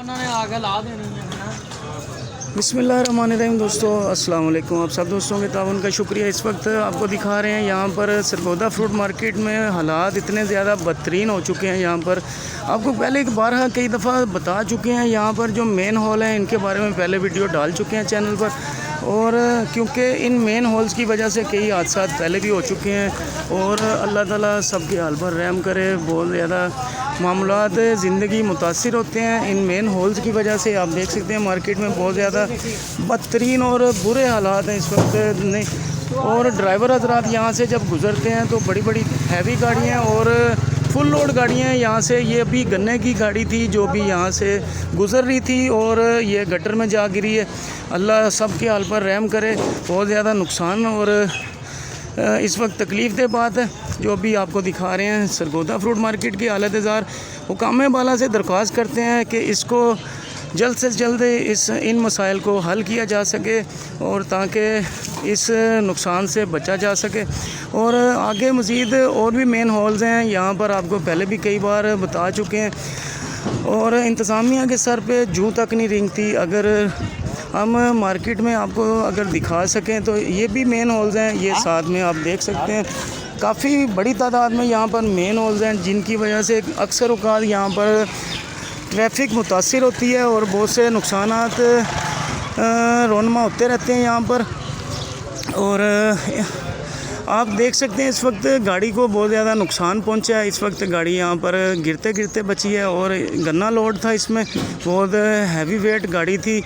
उन्होंने आगे ला देनी है ना। बिस्मिल्लाहिर्रहमानिर्रहीम। दोस्तों अस्सलाम वालेकुम। आप सब दोस्तों के ताउन का शुक्रिया। इस वक्त आपको दिखा रहे हैं यहाँ पर सरगोदा फ्रूट मार्केट में हालात इतने ज़्यादा बदतरीन हो चुके हैं। यहाँ पर आपको पहले एक बार कई दफ़ा बता चुके हैं, यहाँ पर जो मेन हॉल हैं इनके बारे में पहले वीडियो डाल चुके हैं चैनल पर। और क्योंकि इन मेन हॉल्स की वजह से कई हादसा पहले भी हो चुके हैं और अल्लाह ताला सबके हाल पर रहम करे। बहुत ज़्यादा मामलात ज़िंदगी मुतासिर होते हैं इन मेन हॉल्स की वजह से। आप देख सकते हैं मार्केट में बहुत ज़्यादा बदतरीन और बुरे हालात हैं इस वक्त नहीं। और ड्राइवर हजरात यहाँ से जब गुज़रते हैं तो बड़ी बड़ी हैवी गाड़ियाँ और फुल लोड गाड़ियाँ यहाँ से, ये अभी गन्ने की गाड़ी थी जो भी यहाँ से गुज़र रही थी और ये गटर में जा गिरी है। अल्लाह सब के हाल पर रहम करे। बहुत ज़्यादा नुकसान और इस वक्त तकलीफ़ दे बात है जो भी आपको दिखा रहे हैं सरगोदा फ्रूट मार्केट की हालत ज़ार। हुकाम बाला से दरख्वास्त करते हैं कि इसको जल्द से जल्द इन मसाइल को हल किया जा सके और ताकि इस नुकसान से बचा जा सके। और आगे मज़ीद और भी मेन हॉल्स हैं यहाँ पर, आपको पहले भी कई बार बता चुके हैं। और इंतज़ामिया के सर पे जूँ तक नहीं रेंगती। अगर हम मार्केट में आपको अगर दिखा सकें तो ये भी मेन हॉल्स हैं, ये साथ में आप देख सकते हैं। काफ़ी बड़ी तादाद में यहाँ पर मेन हॉल्स हैं जिनकी वजह से अक्सर औक़ात यहाँ पर ट्रैफिक मुतासिर होती है और बहुत से नुकसानात रोनमा होते रहते हैं यहाँ पर। और आप देख सकते हैं इस वक्त गाड़ी को बहुत ज़्यादा नुकसान पहुंचा है। इस वक्त गाड़ी यहाँ पर गिरते गिरते बची है और गन्ना लोड था इसमें, बहुत हैवी वेट गाड़ी थी।